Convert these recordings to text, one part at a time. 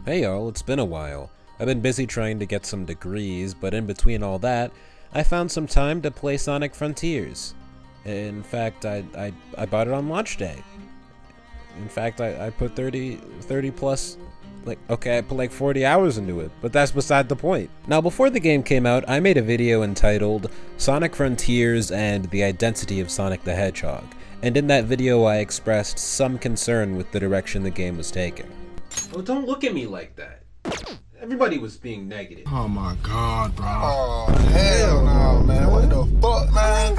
Hey y'all, it's been a while. I've been busy trying to get some degrees, but in between all that, I found some time to play Sonic Frontiers. In fact, I bought it on launch day. In fact, I put 30 plus, I put like 40 hours into it, but that's beside the point. Now, before the game came out, I made a video entitled Sonic Frontiers and the Identity of Sonic the Hedgehog, and in that video I expressed some concern with the direction the game was taking. Oh, don't look at me like that. Everybody was being negative. Oh my god, bro. Oh, hell no, man. What the fuck, man?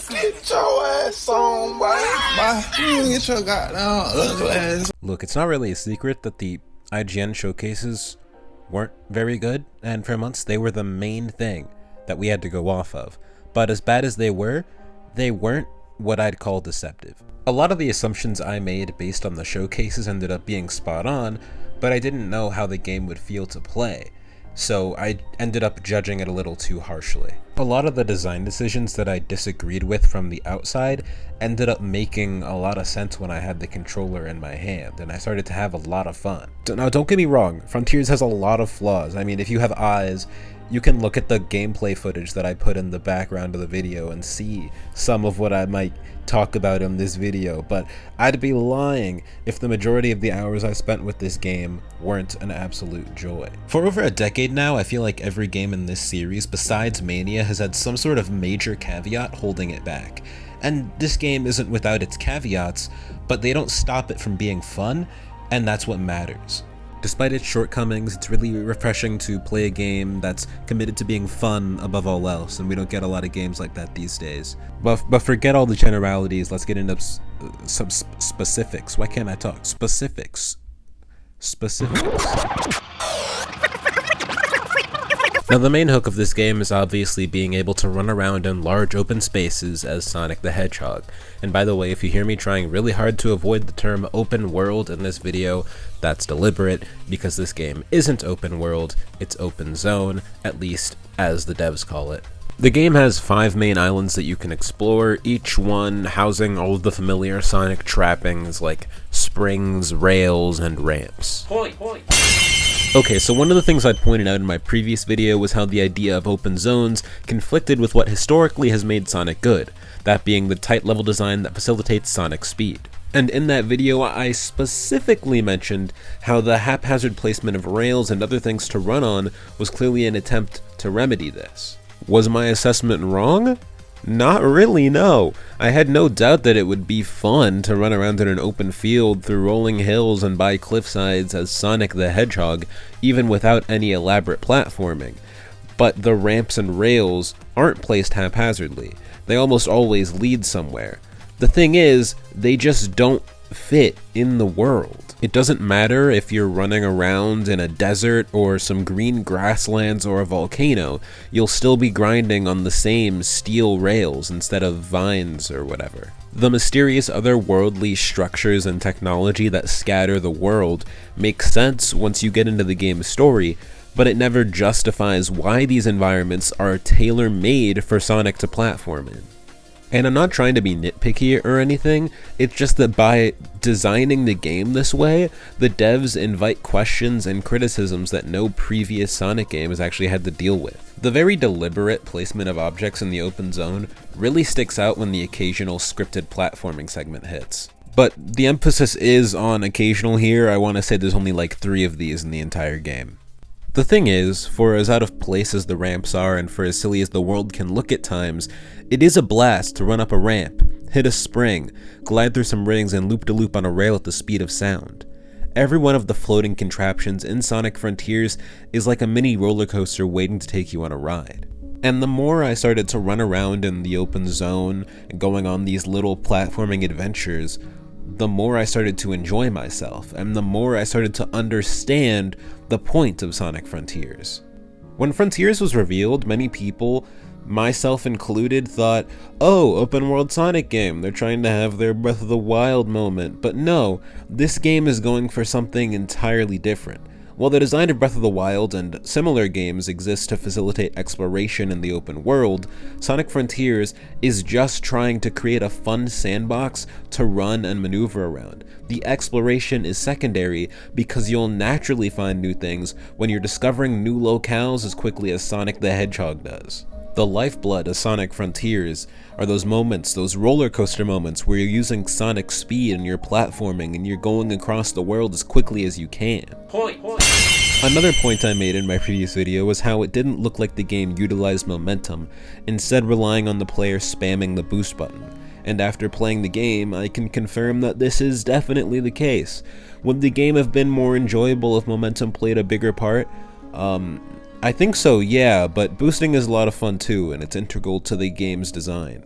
Get your ass on, boy. You get your goddamn ugly ass. Look, it's not really a secret that the IGN showcases weren't very good, and for months they were the main thing that we had to go off of. But as bad as they weren't what I'd call deceptive. A lot of the assumptions I made based on the showcases ended up being spot on, but I didn't know how the game would feel to play, so I ended up judging it a little too harshly. A lot of the design decisions that I disagreed with from the outside ended up making a lot of sense when I had the controller in my hand, and I started to have a lot of fun. Now, don't get me wrong, Frontiers has a lot of flaws. I mean, if you have eyes, you can look at the gameplay footage that I put in the background of the video and see some of what I might talk about in this video, but I'd be lying if the majority of the hours I spent with this game weren't an absolute joy. For over a decade now, I feel like every game in this series, besides Mania, has had some sort of major caveat holding it back. And this game isn't without its caveats, but they don't stop it from being fun, and that's what matters. Despite its shortcomings, it's really refreshing to play a game that's committed to being fun above all else, and we don't get a lot of games like that these days. But forget all the generalities, let's get into some specifics. Why can't I talk? Specifics. Now, the main hook of this game is obviously being able to run around in large open spaces as Sonic the Hedgehog. And by the way, if you hear me trying really hard to avoid the term open world in this video, that's deliberate, because this game isn't open world, it's open zone, at least as the devs call it. The game has 5 main islands that you can explore, each one housing all of the familiar Sonic trappings like springs, rails, and ramps. Okay, so one of the things I pointed out in my previous video was how the idea of open zones conflicted with what historically has made Sonic good, that being the tight level design that facilitates Sonic speed. And in that video, I specifically mentioned how the haphazard placement of rails and other things to run on was clearly an attempt to remedy this. Was my assessment wrong? Not really, no. I had no doubt that it would be fun to run around in an open field through rolling hills and by cliffsides as Sonic the Hedgehog, even without any elaborate platforming. But the ramps and rails aren't placed haphazardly. They almost always lead somewhere. The thing is, they just don't fit in the world. It doesn't matter if you're running around in a desert or some green grasslands or a volcano, you'll still be grinding on the same steel rails instead of vines or whatever. The mysterious otherworldly structures and technology that scatter the world make sense once you get into the game's story, but it never justifies why these environments are tailor-made for Sonic to platform in. And I'm not trying to be nitpicky or anything, it's just that by designing the game this way, the devs invite questions and criticisms that no previous Sonic game has actually had to deal with. The very deliberate placement of objects in the open zone really sticks out when the occasional scripted platforming segment hits. But the emphasis is on occasional here. I want to say there's only like 3 of these in the entire game. The thing is, for as out of place as the ramps are and for as silly as the world can look at times, it is a blast to run up a ramp, hit a spring, glide through some rings, and loop-de-loop on a rail at the speed of sound. Every one of the floating contraptions in Sonic Frontiers is like a mini roller coaster waiting to take you on a ride. And the more I started to run around in the open zone, going on these little platforming adventures, the more I started to enjoy myself, and the more I started to understand the point of Sonic Frontiers. When Frontiers was revealed, many people, myself included, thought, oh, open world Sonic game, they're trying to have their Breath of the Wild moment. But no, this game is going for something entirely different. While the design of Breath of the Wild and similar games exist to facilitate exploration in the open world, Sonic Frontiers is just trying to create a fun sandbox to run and maneuver around. The exploration is secondary because you'll naturally find new things when you're discovering new locales as quickly as Sonic the Hedgehog does. The lifeblood of Sonic Frontiers are those moments, those roller coaster moments where you're using Sonic speed and you're platforming and you're going across the world as quickly as you can. Another point I made in my previous video was how it didn't look like the game utilized momentum, instead relying on the player spamming the boost button. And after playing the game, I can confirm that this is definitely the case. Would the game have been more enjoyable if momentum played a bigger part? I think so, yeah, but boosting is a lot of fun too, and it's integral to the game's design.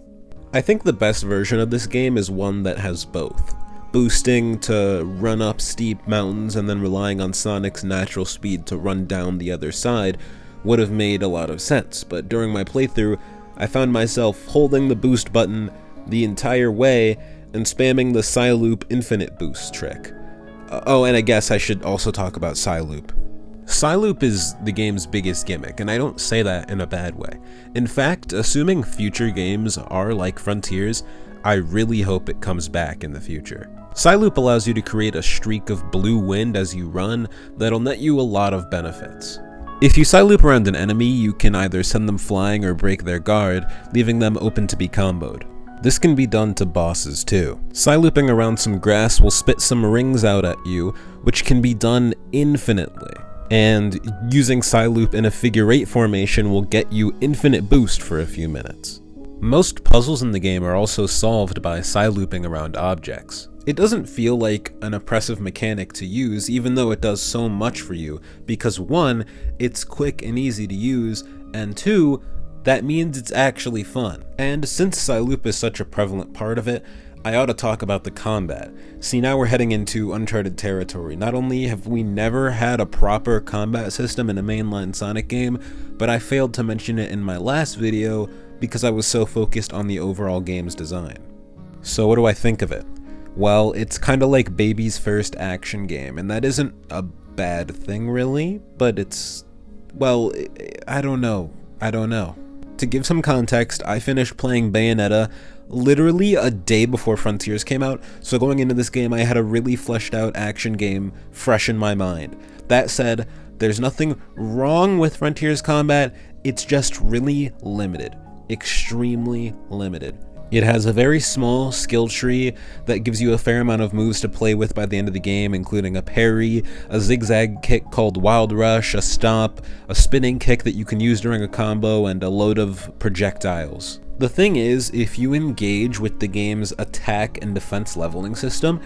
I think the best version of this game is one that has both. Boosting to run up steep mountains and then relying on Sonic's natural speed to run down the other side would have made a lot of sense, but during my playthrough, I found myself holding the boost button the entire way and spamming the Psyloop infinite boost trick. Oh, and I guess I should also talk about Psyloop. Psyloop is the game's biggest gimmick, and I don't say that in a bad way. In fact, assuming future games are like Frontiers, I really hope it comes back in the future. Psyloop allows you to create a streak of blue wind as you run that'll net you a lot of benefits. If you Psyloop around an enemy, you can either send them flying or break their guard, leaving them open to be comboed. This can be done to bosses too. Psylooping around some grass will spit some rings out at you, which can be done infinitely. And using Psyloop in a figure 8 formation will get you infinite boost for a few minutes. Most puzzles in the game are also solved by Psylooping around objects. It doesn't feel like an oppressive mechanic to use, even though it does so much for you, because 1, it's quick and easy to use, and 2, that means it's actually fun. And since Psyloop is such a prevalent part of it, I ought to talk about the combat. See, now we're heading into uncharted territory. Not only have we never had a proper combat system in a mainline Sonic game, but I failed to mention it in my last video because I was so focused on the overall game's design. So what do I think of it? Well, it's kinda like baby's first action game, and that isn't a bad thing really, but it's, well, I don't know. To give some context, I finished playing Bayonetta literally a day before Frontiers came out, so going into this game I had a really fleshed out action game fresh in my mind. That said, there's nothing wrong with Frontiers combat, it's just really limited. Extremely limited. It has a very small skill tree that gives you a fair amount of moves to play with by the end of the game, including a parry, a zigzag kick called Wild Rush, a stomp, a spinning kick that you can use during a combo, and a load of projectiles. The thing is, if you engage with the game's attack and defense leveling system,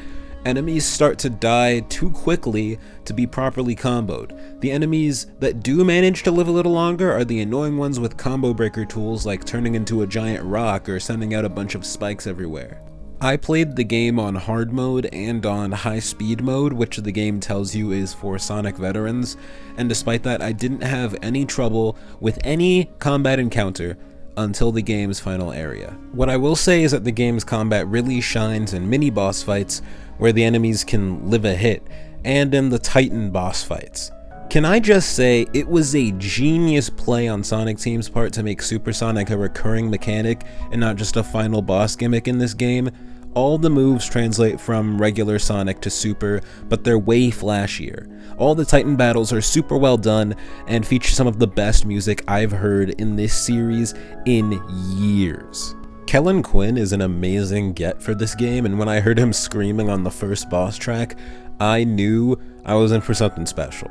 enemies start to die too quickly to be properly comboed. The enemies that do manage to live a little longer are the annoying ones with combo breaker tools like turning into a giant rock or sending out a bunch of spikes everywhere. I played the game on hard mode and on high speed mode, which the game tells you is for Sonic veterans, and despite that I didn't have any trouble with any combat encounter until the game's final area. What I will say is that the game's combat really shines in mini boss fights where the enemies can live a hit, and in the Titan boss fights. Can I just say, it was a genius play on Sonic Team's part to make Super Sonic a recurring mechanic and not just a final boss gimmick in this game. All the moves translate from regular Sonic to Super, but they're way flashier. All the Titan battles are super well done and feature some of the best music I've heard in this series in years. Kellen Quinn is an amazing get for this game, and when I heard him screaming on the first boss track, I knew I was in for something special.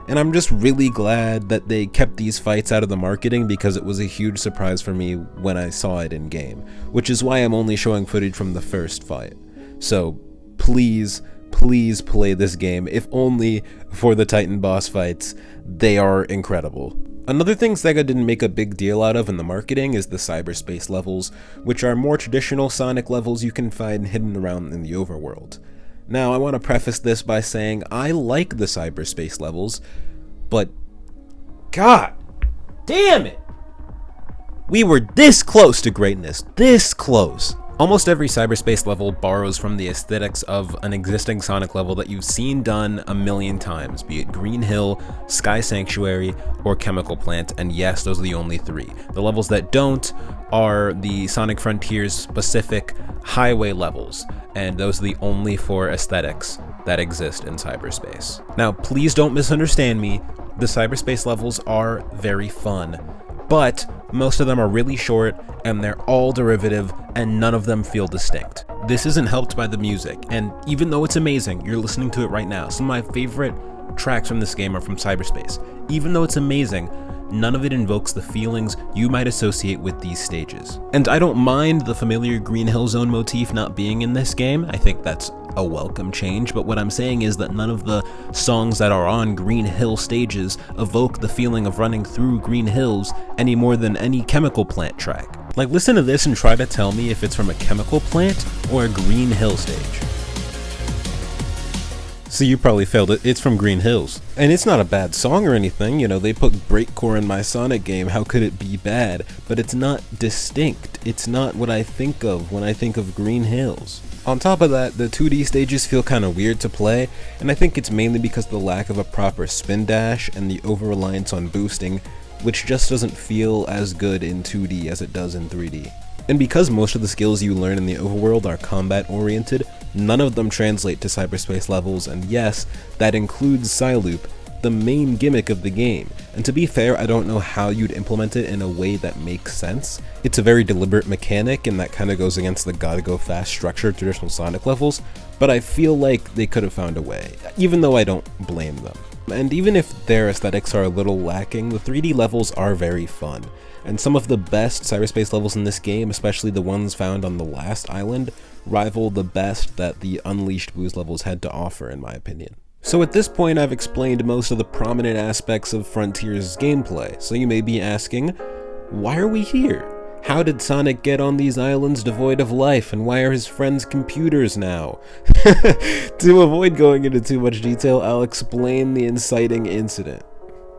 And I'm just really glad that they kept these fights out of the marketing because it was a huge surprise for me when I saw it in game, which is why I'm only showing footage from the first fight. So please play this game, if only for the Titan boss fights. They are incredible. Another thing Sega didn't make a big deal out of in the marketing is the cyberspace levels, which are more traditional Sonic levels you can find hidden around in the overworld. Now, I want to preface this by saying I like the cyberspace levels, but god damn it! We were this close to greatness, this close. Almost every cyberspace level borrows from the aesthetics of an existing Sonic level that you've seen done a million times, be it Green Hill, Sky Sanctuary, or Chemical Plant, and yes, those are the only three. The levels that don't are the Sonic Frontiers specific highway levels, and those are the only four aesthetics that exist in cyberspace. Now, please don't misunderstand me, the cyberspace levels are very fun, but most of them are really short and they're all derivative and none of them feel distinct. This isn't helped by the music, and even though it's amazing, you're listening to it right now. Some of my favorite tracks from this game are from cyberspace. Even though it's amazing, none of it invokes the feelings you might associate with these stages. And I don't mind the familiar Green Hill Zone motif not being in this game. I think that's a welcome change, but what I'm saying is that none of the songs that are on Green Hill stages evoke the feeling of running through Green Hills any more than any Chemical Plant track. Like, listen to this and try to tell me if it's from a Chemical Plant or a Green Hill stage. So you probably failed it. It's from Green Hills. And it's not a bad song or anything, you know, they put breakcore in my Sonic game, how could it be bad? But it's not distinct. It's not what I think of when I think of Green Hills. On top of that, the 2D stages feel kind of weird to play, and I think it's mainly because of the lack of a proper spin dash and the over-reliance on boosting, which just doesn't feel as good in 2D as it does in 3D. And because most of the skills you learn in the overworld are combat-oriented, none of them translate to cyberspace levels, and yes, that includes Psyloop, the main gimmick of the game. And to be fair, I don't know how you'd implement it in a way that makes sense. It's a very deliberate mechanic, and that kind of goes against the gotta go fast structure of traditional Sonic levels, but I feel like they could have found a way, even though I don't blame them. And even if their aesthetics are a little lacking, the 3D levels are very fun. And some of the best cyberspace levels in this game, especially the ones found on the last island, rival the best that the Unleashed Booze levels had to offer, in my opinion. So at this point, I've explained most of the prominent aspects of Frontiers' gameplay, so you may be asking, why are we here? How did Sonic get on these islands devoid of life, and why are his friends computers now? To avoid going into too much detail, I'll explain the inciting incident.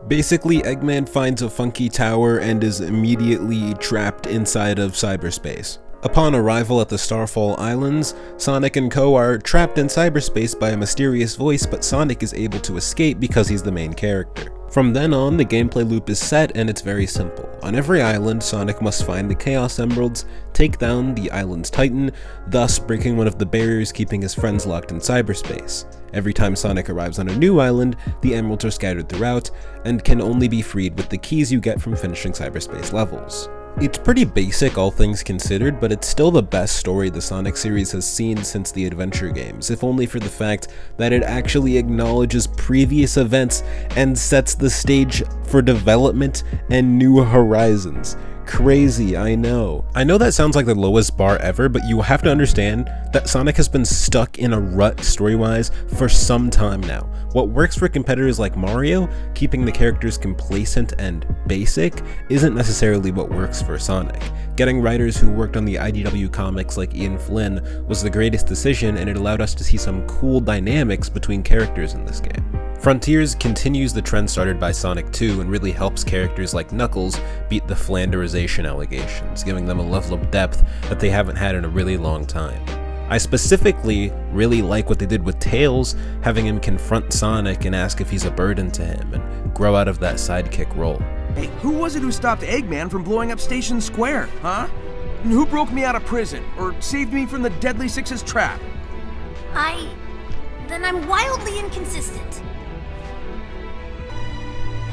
Basically, Eggman finds a funky tower and is immediately trapped inside of cyberspace. Upon arrival at the Starfall Islands, Sonic and Co. are trapped in cyberspace by a mysterious voice, but Sonic is able to escape because he's the main character. From then on, the gameplay loop is set and it's very simple. On every island, Sonic must find the Chaos Emeralds, take down the island's Titan, thus breaking one of the barriers keeping his friends locked in cyberspace. Every time Sonic arrives on a new island, the emeralds are scattered throughout, and can only be freed with the keys you get from finishing cyberspace levels. It's pretty basic, all things considered, but it's still the best story the Sonic series has seen since the adventure games, if only for the fact that it actually acknowledges previous events and sets the stage for development and new horizons. Crazy, I know. I know that sounds like the lowest bar ever, but you have to understand that Sonic has been stuck in a rut story-wise for some time now. What works for competitors like Mario, keeping the characters complacent and basic, isn't necessarily what works for Sonic. Getting writers who worked on the IDW comics like Ian Flynn was the greatest decision, and it allowed us to see some cool dynamics between characters in this game. Frontiers continues the trend started by Sonic 2 and really helps characters like Knuckles beat the Flanderization allegations, giving them a level of depth that they haven't had in a really long time. I specifically really like what they did with Tails, having him confront Sonic and ask if he's a burden to him, and grow out of that sidekick role. Hey, who was it who stopped Eggman from blowing up Station Square, huh? And who broke me out of prison, or saved me from the Deadly Six's trap? Then I'm wildly inconsistent.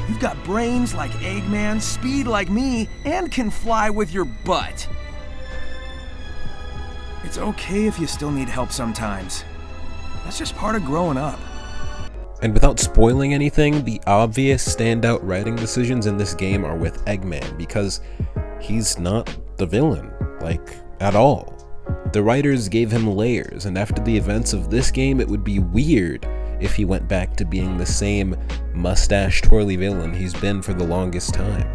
You've got brains like Eggman, speed like me, and can fly with your butt. It's okay if you still need help sometimes. That's just part of growing up. And without spoiling anything, the obvious standout writing decisions in this game are with Eggman, because he's not the villain, like, at all. The writers gave him layers, and after the events of this game, it would be weird if he went back to being the same mustache-twirly villain he's been for the longest time.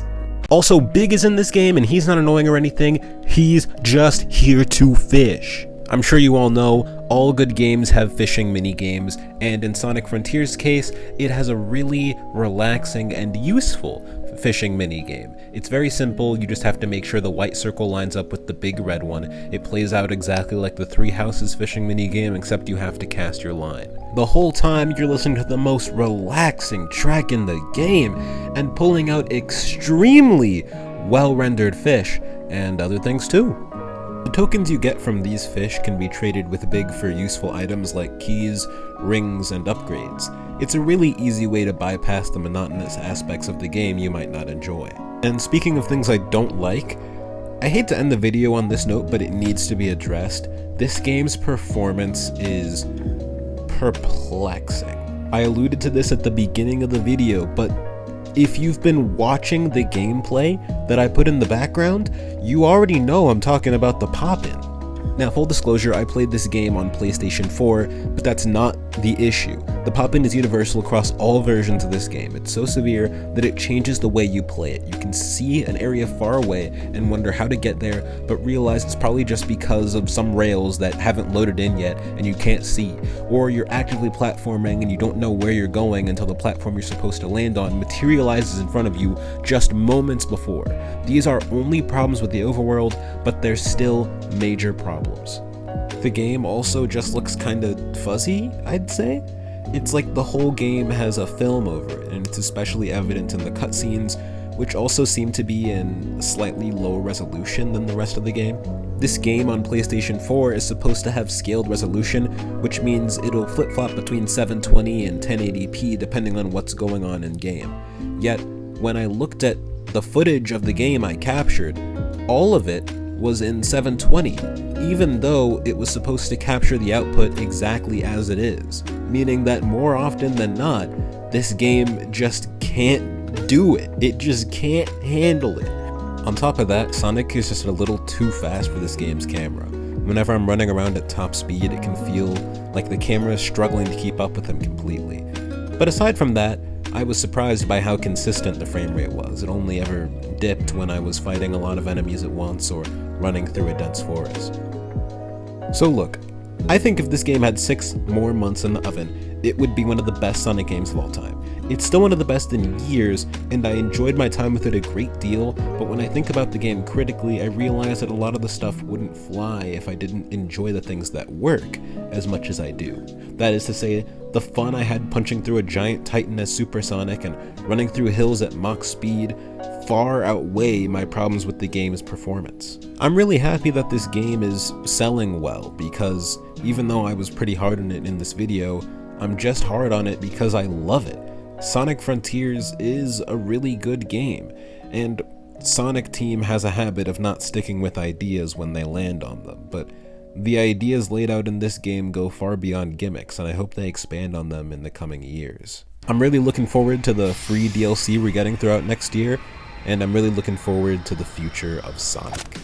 Also, Big is in this game, and he's not annoying or anything, he's just here to fish. I'm sure you all know, all good games have fishing mini-games, and in Sonic Frontiers' case, it has a really relaxing and useful fishing minigame. It's very simple, you just have to make sure the white circle lines up with the big red one. It plays out exactly like the Three Houses fishing minigame, except you have to cast your line. The whole time you're listening to the most relaxing track in the game, and pulling out extremely well-rendered fish, and other things too. The tokens you get from these fish can be traded with big for useful items like keys, rings, and upgrades. It's a really easy way to bypass the monotonous aspects of the game you might not enjoy. And speaking of things I don't like, I hate to end the video on this note, but it needs to be addressed. This game's performance is perplexing. I alluded to this at the beginning of the video, but if you've been watching the gameplay that I put in the background, you already know I'm talking about the pop-in. Now, full disclosure, I played this game on PlayStation 4, but that's not the issue. The pop-in is universal across all versions of this game. It's so severe that it changes the way you play it. You can see an area far away and wonder how to get there, but realize it's probably just because of some rails that haven't loaded in yet and you can't see. Or you're actively platforming and you don't know where you're going until the platform you're supposed to land on materializes in front of you just moments before. These are only problems with the overworld, but they're still major problems. The game also just looks kinda fuzzy, I'd say. It's like the whole game has a film over it, and it's especially evident in the cutscenes, which also seem to be in a slightly lower resolution than the rest of the game. This game on PlayStation 4 is supposed to have scaled resolution, which means it'll flip-flop between 720 and 1080p depending on what's going on in game. Yet, when I looked at the footage of the game I captured, all of it was in 720, even though it was supposed to capture the output exactly as it is, meaning that more often than not, this game just can't do it. It just can't handle it. On top of that, Sonic is just a little too fast for this game's camera. Whenever I'm running around at top speed, it can feel like the camera is struggling to keep up with him completely. But aside from that, I was surprised by how consistent the frame rate was. It only ever dipped when I was fighting a lot of enemies at once or running through a dense forest. So look, I think if this game had 6 more months in the oven, it would be one of the best Sonic games of all time. It's still one of the best in years, and I enjoyed my time with it a great deal, but when I think about the game critically, I realize that a lot of the stuff wouldn't fly if I didn't enjoy the things that work as much as I do. That is to say, the fun I had punching through a giant titan as Super Sonic and running through hills at Mach speed far outweigh my problems with the game's performance. I'm really happy that this game is selling well, because even though I was pretty hard on it in this video, I'm just hard on it because I love it. Sonic Frontiers is a really good game, and Sonic Team has a habit of not sticking with ideas when they land on them, but the ideas laid out in this game go far beyond gimmicks, and I hope they expand on them in the coming years. I'm really looking forward to the free DLC we're getting throughout next year, and I'm really looking forward to the future of Sonic.